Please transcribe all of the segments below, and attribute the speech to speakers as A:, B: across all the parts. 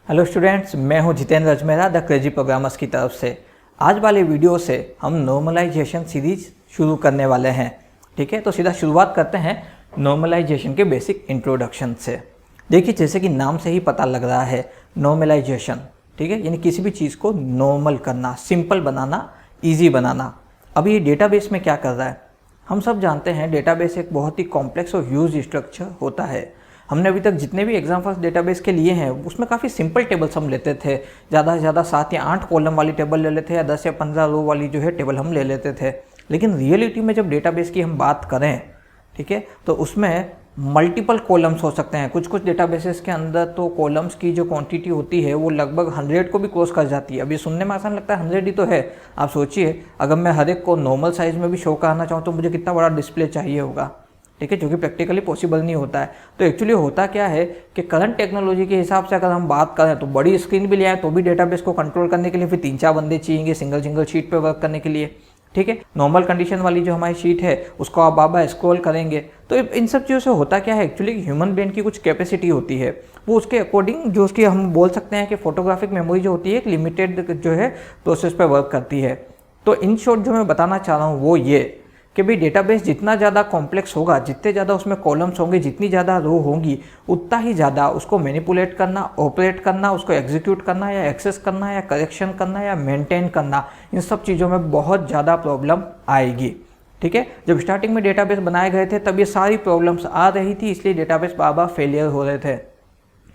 A: Hello students, मैं हूं Jitendra Ajmera the crazy programmers की तरफ से। आज वाले वीडियो से हम नॉर्मलाइजेशन सीरीज शुरू करने वाले हैं। ठीक है, तो सीधा शुरुआत करते हैं नॉर्मलाइजेशन के बेसिक इंट्रोडक्शन से। देखिए, जैसे कि नाम से ही पता लग रहा है नॉर्मलाइजेशन, ठीक है, यानी किसी भी चीज़ को नॉर्मल करना, सिंपल बनाना, ईजी बनाना। अब ये डेटाबेस में क्या कर रहा है? हम सब जानते हैं डेटाबेस एक बहुत ही कॉम्प्लेक्स और ह्यूज स्ट्रक्चर होता है। हमने अभी तक जितने भी एग्जाम्पल्स डेटाबेस के लिए हैं उसमें काफ़ी सिंपल टेबल्स हम लेते थे। ज़्यादा से ज़्यादा 7 या 8 कॉलम वाली टेबल ले लेते या 10 या 15 रो वाली जो है टेबल हम ले लेते थे। लेकिन रियलिटी में जब डेटाबेस की हम बात करें, ठीक है, तो उसमें मल्टीपल कॉलम्स हो सकते हैं। कुछ कुछ डेटाबेसेस के अंदर तो कॉलम्स की जो क्वांटिटी होती है वो लगभग 100 को भी क्रॉस कर जाती है। अब ये सुनने में आसान लगता है, 100 ही तो है। आप सोचिए, अगर मैं हर एक को नॉर्मल साइज में भी शो कराना चाहूँ तो मुझे कितना बड़ा डिस्प्ले चाहिए होगा, ठीक है, जो कि प्रैक्टिकली पॉसिबल नहीं होता है। तो एक्चुअली होता क्या है कि करंट टेक्नोलॉजी के हिसाब से अगर हम बात करें तो बड़ी स्क्रीन भी ले आए तो भी डेटाबेस को कंट्रोल करने के लिए फिर 3-4 बंदे चाहिए सिंगल शीट पे वर्क करने के लिए। ठीक है, नॉर्मल कंडीशन वाली जो हमारी शीट है उसको आप बार स्क्रॉल करेंगे तो इन सब चीज़ों से होता क्या है, एक्चुअली ह्यूमन ब्रेन की कुछ कैपेसिटी होती है, वो उसके अकॉर्डिंग जो उसकी हम बोल सकते हैं कि फोटोग्राफिक मेमोरी जो होती है एक लिमिटेड जो है प्रोसेस पे वर्क करती है। तो इन शॉर्ट जो मैं बताना चाह रहा हूँ वो ये कि भाई डेटाबेस जितना ज़्यादा कॉम्प्लेक्स होगा, जितने ज़्यादा उसमें कॉलम्स होंगे, जितनी ज़्यादा रो होंगी, उतना ही ज़्यादा उसको मैनिपुलेट करना, ऑपरेट करना, उसको एग्जीक्यूट करना या एक्सेस करना या करेक्शन करना या मेंटेन करना, इन सब चीज़ों में बहुत ज़्यादा प्रॉब्लम आएगी। ठीक है, जब स्टार्टिंग में डेटाबेस बनाए गए थे तब ये सारी प्रॉब्लम्स आ रही थी, इसलिए डेटाबेस बार बार फेलियर हो रहे थे।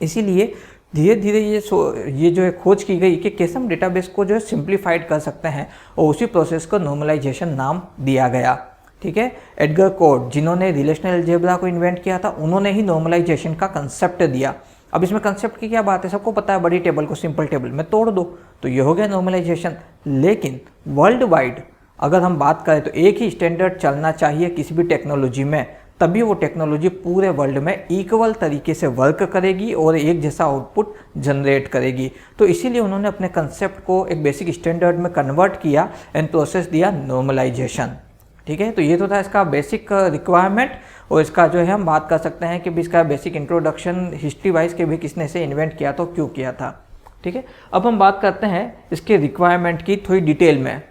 A: इसीलिए धीरे धीरे ये जो है खोज की गई कि कैसे हम डेटाबेस को जो है सिंप्लीफाइड कर सकते हैं और उसी प्रोसेस को नॉर्मलाइजेशन नाम दिया गया। ठीक है, एडगर कोड जिन्होंने रिलेशनल अलजेब्रा को इन्वेंट किया था, उन्होंने ही नॉर्मलाइजेशन का कंसेप्ट दिया। अब इसमें कंसेप्ट की क्या बात है, सबको पता है, बड़ी टेबल को सिंपल टेबल में तोड़ दो तो ये हो गया नॉर्मलाइजेशन। लेकिन वर्ल्ड वाइड अगर हम बात करें तो एक ही स्टैंडर्ड चलना चाहिए किसी भी टेक्नोलॉजी में, तभी वो टेक्नोलॉजी पूरे वर्ल्ड में इक्वल तरीके से वर्क करेगी और एक जैसा आउटपुट जनरेट करेगी। तो इसीलिए उन्होंने अपने कंसेप्ट को एक बेसिक स्टैंडर्ड में कन्वर्ट किया एंड प्रोसेस दिया नॉर्मलाइजेशन। ठीक है, तो ये तो था इसका बेसिक रिक्वायरमेंट और इसका जो है हम बात कर सकते हैं कि भी इसका बेसिक इंट्रोडक्शन हिस्ट्री वाइज के भी किसने से इन्वेंट किया तो क्यों किया था। ठीक है, अब हम बात करते हैं इसके रिक्वायरमेंट की थोड़ी डिटेल में।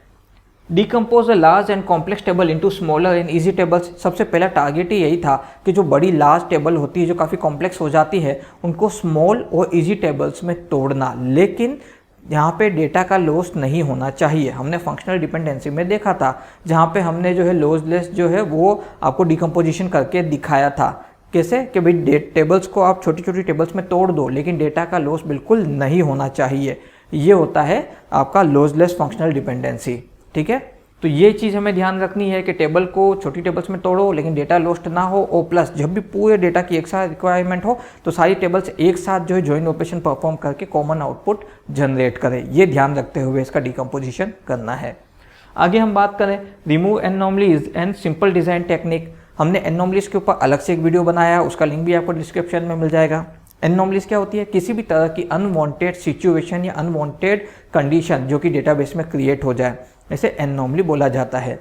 A: Decompose the large and complex table into smaller and easy tables. सबसे पहला टारगेट ही यही था कि जो बड़ी लार्ज टेबल होती है, जो काफ़ी कॉम्प्लेक्स हो जाती है, उनको स्मॉल और इजी टेबल्स में तोड़ना। लेकिन यहाँ पे डेटा का लॉस नहीं होना चाहिए। हमने फंक्शनल डिपेंडेंसी में देखा था, जहाँ पे हमने जो है लॉसलेस जो है वो आपको डिकम्पोजिशन करके दिखाया था। कैसे कि भाई टेबल्स को आप छोटी छोटी टेबल्स में तोड़ दो लेकिन डेटा का लॉस बिल्कुल नहीं होना चाहिए। ये होता है आपका लॉसलेस फंक्शनल डिपेंडेंसी। ठीक है, तो ये चीज़ हमें ध्यान रखनी है कि टेबल को छोटी टेबल्स में तोड़ो लेकिन डेटा लॉस्ट ना हो, और प्लस जब भी पूरे डेटा की एक साथ रिक्वायरमेंट हो तो सारी टेबल्स एक साथ जो है जॉइन ऑपरेशन परफॉर्म करके कॉमन आउटपुट जनरेट करें। ये ध्यान रखते हुए इसका डिकम्पोजिशन करना है। आगे हम बात करें remove anomalies and simple design technique. हमने एनोमलीज के ऊपर अलग से एक वीडियो बनाया, उसका लिंक भी आपको डिस्क्रिप्शन में मिल जाएगा। एनोमलीज क्या होती है? किसी भी तरह की अनवांटेड सिचुएशन या अनवांटेड कंडीशन जो कि डेटाबेस में क्रिएट हो जाए, इसे एनोमली बोला जाता है।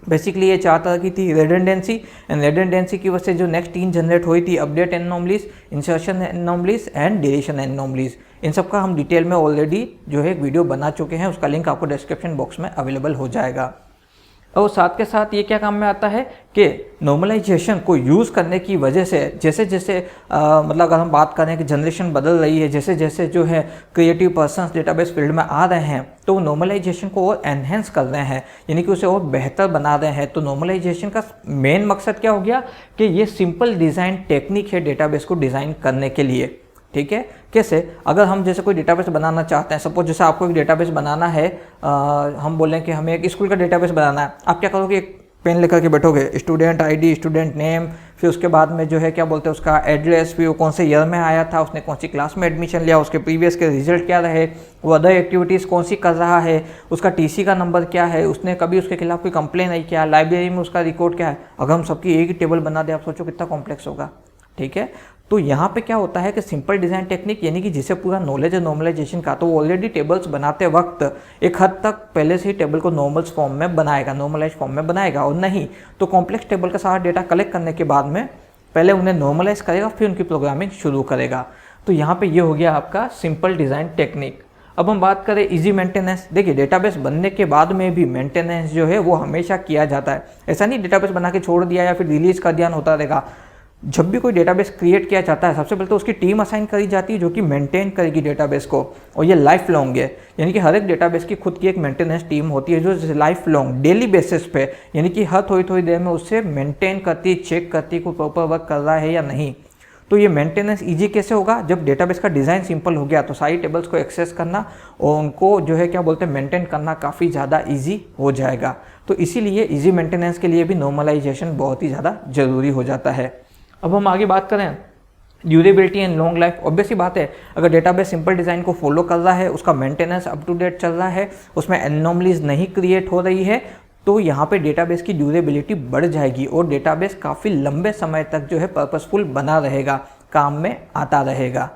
A: बेसिकली ये 4 तरह की थी। रिडंडेंसी, एंड रिडंडेंसी की वजह से जो नेक्स्ट 3 जनरेट हुई थी, update anomalies, insertion anomalies and deletion anomalies. इन सब का हम डिटेल में ऑलरेडी जो है एक वीडियो बना चुके हैं, उसका लिंक आपको डिस्क्रिप्शन बॉक्स में अवेलेबल हो जाएगा। और साथ के साथ ये क्या काम में आता है कि नॉर्मलाइजेशन को यूज़ करने की वजह से जैसे जैसे मतलब अगर हम बात करें कि जनरेशन बदल रही है, जैसे जैसे जो है क्रिएटिव पर्सन्स डेटाबेस फील्ड में आ रहे हैं तो वो नॉर्मलाइजेशन को और एनहेंस कर रहे हैं, यानी कि उसे और बेहतर बना रहे हैं। तो नॉर्मलाइजेशन का मेन मकसद क्या हो गया कि ये सिंपल डिज़ाइन टेक्निक है डेटाबेस को डिज़ाइन करने के लिए। ठीक है, कैसे? अगर हम जैसे कोई डेटाबेस बनाना चाहते हैं, सपोज जैसे आपको एक डेटाबेस बनाना है, हम बोलें कि हमें एक स्कूल का डेटाबेस बनाना है, आप क्या करोगे? एक पेन लेकर के बैठोगे, स्टूडेंट आईडी, स्टूडेंट नेम, फिर उसके बाद में जो है क्या बोलते हैं उसका एड्रेस, फिर वो कौन से ईयर में आया था, उसने कौन सी क्लास में एडमिशन लिया, उसके प्रीवियस के रिजल्ट क्या रहे, वो अदर एक्टिविटीज़ कौन सी कर रहा है, उसका टीसी का नंबर क्या है, उसने कभी उसके खिलाफ कोई कंप्लेन नहीं किया, लाइब्रेरी में उसका रिकॉर्ड क्या है। अगर हम सबकी एक ही टेबल बना दे, आप सोचो कितना कॉम्प्लेक्स होगा। ठीक है, तो यहाँ पे क्या होता है कि सिंपल डिज़ाइन टेक्निक, यानी कि जिसे पूरा नॉलेज है नॉर्मलाइजेशन का, तो वो ऑलरेडी टेबल्स बनाते वक्त एक हद तक पहले से ही टेबल को नॉर्मल्स फॉर्म में बनाएगा, नॉर्मलाइज फॉर्म में बनाएगा, और नहीं तो कॉम्प्लेक्स टेबल का सारा डेटा कलेक्ट करने के बाद में पहले उन्हें नॉर्मलाइज करेगा, फिर उनकी प्रोग्रामिंग शुरू करेगा। तो यहाँ पे ये हो गया आपका सिंपल डिज़ाइन टेक्निक। अब हम बात करें इजी मेंटेनेंस। देखिए डेटाबेस बनने के बाद में भी मेंटेनेंस जो है वो हमेशा किया जाता है। ऐसा नहीं डेटाबेस बना के छोड़ दिया या फिर रिलीज कर दिया होता रहेगा। जब भी कोई डेटाबेस क्रिएट किया जाता है सबसे पहले तो उसकी टीम असाइन करी जाती है जो कि मेंटेन करेगी डेटाबेस को, और ये लाइफ लॉन्ग है। यानी कि हर एक डेटाबेस की खुद की एक मेंटेनेंस टीम होती है जो लाइफ लॉन्ग डेली बेसिस पे, यानी कि हर थोड़ी थोड़ी देर में उससे मेंटेन करती है, चेक करती है कोई प्रॉपर वर्क कर रहा है या नहीं। तो ये मेंटेनेंस इजी कैसे होगा? जब डेटाबेस का डिज़ाइन सिंपल हो गया तो सारी टेबल्स को एक्सेस करना और उनको जो है क्या बोलते हैं मेंटेन करना काफ़ी ज़्यादा इजी हो जाएगा। तो इसीलिए इजी मेंटेनेंस के लिए भी नॉर्मलाइजेशन बहुत ही ज़्यादा ज़रूरी हो जाता है। अब हम आगे बात करें durability and long life. Obvious ही बात है, अगर डेटाबेस सिंपल डिज़ाइन को फॉलो कर रहा है, उसका मेंटेनेंस अप टू डेट चल रहा है, उसमें एनोमलीज नहीं क्रिएट हो रही है, तो यहाँ पे डेटाबेस की ड्यूरेबिलिटी बढ़ जाएगी और डेटाबेस काफ़ी लंबे समय तक जो है पर्पसफुल बना रहेगा, काम में आता रहेगा।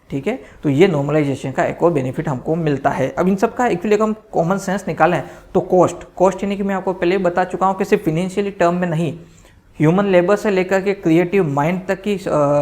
A: ठीक है, तो ये नॉर्मलाइजेशन का एक और बेनिफिट हमको मिलता है। अब इन सब का एक्चुअली हम कॉमन सेंस निकालें तो कॉस्ट यानी कि मैं आपको पहले बता चुका हूँ कि सिर्फ फिनेंशियली टर्म में नहीं, ह्यूमन लेबर से लेकर के क्रिएटिव माइंड तक की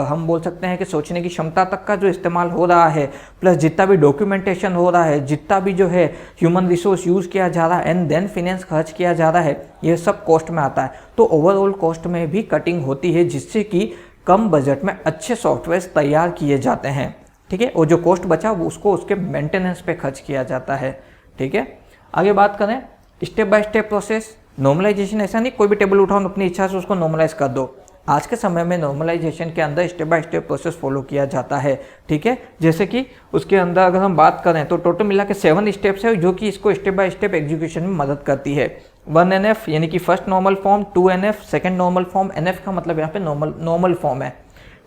A: हम बोल सकते हैं कि सोचने की क्षमता तक का जो इस्तेमाल हो रहा है, प्लस जितना भी डॉक्यूमेंटेशन हो रहा है, जितना भी जो है ह्यूमन रिसोर्स यूज़ किया जा रहा है एंड देन फिनेंस खर्च किया जा रहा है, ये सब कॉस्ट में आता है। तो ओवरऑल कॉस्ट में भी कटिंग होती है जिससे कि कम बजट में अच्छे सॉफ्टवेयर तैयार किए जाते हैं। ठीक है, और जो कॉस्ट बचा वो उसको उसके मेंटेनेंस पे खर्च किया जाता है। ठीक है, आगे बात करें step by step process. Normalization ऐसा नहीं कोई भी टेबल उठाओ अपनी इच्छा से उसको नॉर्मलाइज कर दो। आज के समय में नॉर्मलाइजेशन के अंदर step by step process follow किया जाता है। ठीक है, जैसे कि उसके अंदर अगर हम बात करें तो टोटल मिला के 7 स्टेप्स है जो कि इसको स्टेप बाय स्टेप एग्जीक्यूशन में मदद करती है। 1NF यानी कि first normal form, 2NF second normal form, NF का मतलब यहाँ पे नॉर्मल फॉर्म है,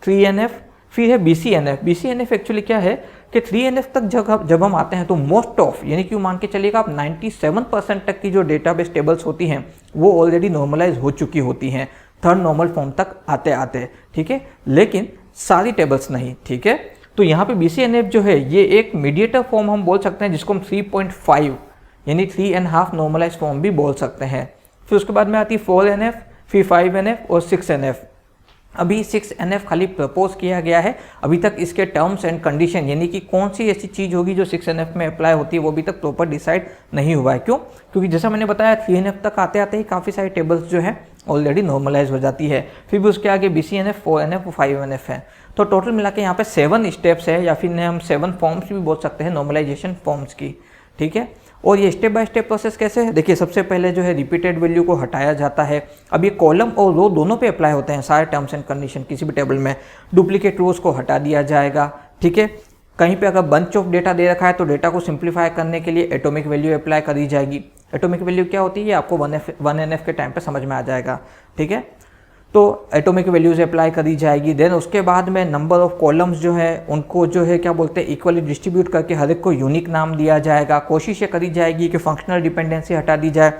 A: 3NF, फिर है BCNF। BCNF एक्चुअली क्या है कि 3NF तक जब हम आते हैं तो मोस्ट ऑफ यानी कि मान के चलिएगा आप 97% तक की जो डेटाबेस टेबल्स होती हैं वो ऑलरेडी नॉर्मलाइज हो चुकी होती हैं थर्ड नॉर्मल फॉर्म तक आते आते। ठीक है, लेकिन सारी टेबल्स नहीं। ठीक है, तो यहाँ पे BCNF जो है ये एक मीडिएटर फॉर्म हम बोल सकते हैं जिसको हम 3.5 यानी 3.5 नॉर्मलाइज फॉर्म भी बोल सकते हैं। फिर उसके बाद में आती है 4NF, फिर 5NF और 6NF। अभी 6NF खाली प्रपोज किया गया है, अभी तक इसके टर्म्स एंड कंडीशन यानी कि कौन सी ऐसी चीज़ होगी जो 6NF में अप्लाई होती है वो अभी तक प्रॉपर डिसाइड नहीं हुआ है। क्यों? क्योंकि जैसा मैंने बताया 3NF तक आते आते ही काफ़ी सारी टेबल्स जो है ऑलरेडी नॉर्मलाइज हो जाती है। फिर भी उसके आगे BCNF, 4NF और 5NF है। तो टोटल मिला के यहाँ पे 7 स्टेप्स है या फिर हम 7 फॉर्म्स भी बोल सकते हैं नॉर्मलाइजेशन फॉर्म्स की। ठीक है, और ये स्टेप बाय स्टेप प्रोसेस कैसे है? देखिए सबसे पहले जो है रिपीटेड वैल्यू को हटाया जाता है। अब ये कॉलम और रो दोनों पे अप्लाई होते हैं सारे टर्म्स एंड कंडीशन किसी भी टेबल में। डुप्लीकेट रोज को हटा दिया जाएगा। ठीक है, कहीं पे अगर बंच ऑफ डेटा दे रखा है तो डेटा को सिंप्लीफाई करने के लिए एटॉमिक वैल्यू अप्लाई करी जाएगी। एटॉमिक वैल्यू क्या होती है ये आपको 1NF के टाइम पे समझ में आ जाएगा। ठीक है, तो एटॉमिक वैल्यूज अप्लाई करी जाएगी। देन उसके बाद में नंबर ऑफ कॉलम्स जो है उनको जो है क्या बोलते हैं इक्वली डिस्ट्रीब्यूट करके हर एक को यूनिक नाम दिया जाएगा। कोशिश ये करी जाएगी कि फंक्शनल डिपेंडेंसी हटा दी जाए,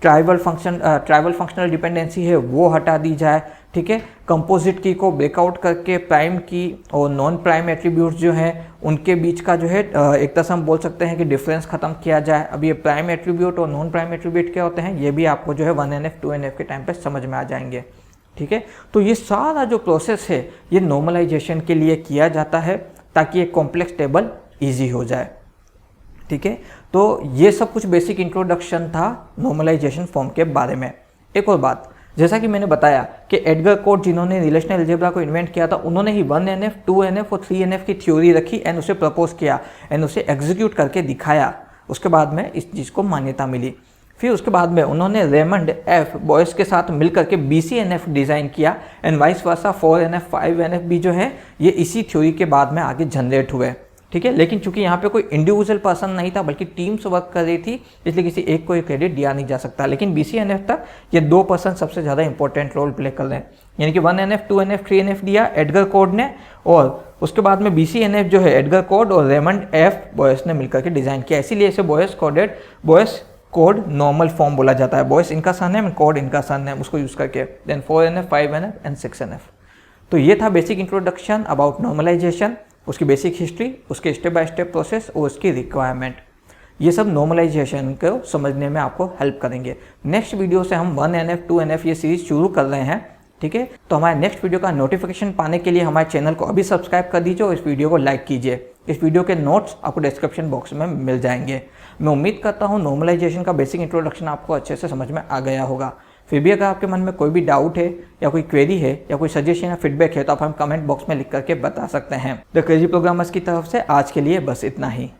A: ट्राइबल फंक्शनल डिपेंडेंसी है वो हटा दी जाए। ठीक है, कंपोजिट की को ब्रेकआउट करके प्राइम की और नॉन प्राइम एट्रीब्यूट्स जो हैं उनके बीच का जो है एक तरह से हम बोल सकते हैं कि डिफरेंस खत्म किया जाए। अब ये प्राइम एट्रीब्यूट और नॉन प्राइम एट्रीब्यूट क्या होते हैं ये भी आपको जो है 1NF 2NF के टाइम पे समझ में आ जाएंगे। ठीक है, तो ये सारा जो प्रोसेस है ये नॉर्मलाइजेशन के लिए किया जाता है ताकि एक कॉम्प्लेक्स टेबल इजी हो जाए। ठीक है, तो ये सब कुछ बेसिक इंट्रोडक्शन था नॉर्मलाइजेशन फॉर्म के बारे में। एक और बात, जैसा कि मैंने बताया कि एडगर कोड जिन्होंने रिलेशनल अलजेब्रा को इन्वेंट किया था उन्होंने ही 1NF, 2NF और 3NF की थ्योरी रखी एंड उसे प्रपोज किया एंड उसे एग्जीक्यूट करके दिखाया। उसके बाद में इस चीज़ को मान्यता मिली। फिर उसके बाद में उन्होंने रेमंड F बॉयस के साथ मिलकर के BCNF डिज़ाइन किया and vice versa 4NF 5NF भी जो है ये इसी थ्योरी के बाद में आगे जनरेट हुए। ठीक है, लेकिन चूंकि यहाँ पे कोई इंडिविजुअल पर्सन नहीं था बल्कि टीम्स वर्क कर रही थी इसलिए किसी एक को ये क्रेडिट दिया नहीं जा सकता। लेकिन BCNF तक ये 2 पर्सन सबसे ज़्यादा इंपॉर्टेंट रोल प्ले कर रहे हैं, यानी कि 1NF 2NF 3NF दिया एडगर कोड ने और उसके बाद में BCNF जो है एडगर कोड और रेमंड F बॉयस ने मिलकर के डिज़ाइन किया। इसीलिए इसे बॉयस कोड नॉर्मल फॉर्म बोला जाता है। बॉयस इनका सन है, कोड इनका सन है, उसको यूज़ करके। Then 4NF 5NF and 6NF। तो ये था बेसिक इंट्रोडक्शन अबाउट नॉर्मलाइजेशन, उसकी बेसिक हिस्ट्री, उसके स्टेप बाय स्टेप प्रोसेस और उसकी रिक्वायरमेंट। ये सब नॉर्मलाइजेशन को समझने में आपको हेल्प करेंगे। नेक्स्ट वीडियो से हम 1NF 2NF ये सीरीज शुरू कर रहे हैं ठीक है, तो हमारे नेक्स्ट वीडियो का नोटिफिकेशन पाने के लिए हमारे चैनल को अभी सब्सक्राइब कर दीजिए और इस वीडियो को लाइक कीजिए। इस वीडियो के नोट्स आपको डिस्क्रिप्शन बॉक्स में मिल जाएंगे। मैं उम्मीद करता हूँ नॉर्मलाइजेशन का बेसिक इंट्रोडक्शन आपको अच्छे से समझ में आ गया होगा। फिर भी अगर आपके मन में कोई भी डाउट है या कोई क्वेरी है या कोई सजेशन या फीडबैक है तो आप हम कमेंट बॉक्स में लिख करके बता सकते हैं। द क्रेजी प्रोग्रामर्स की तरफ से आज के लिए बस इतना ही।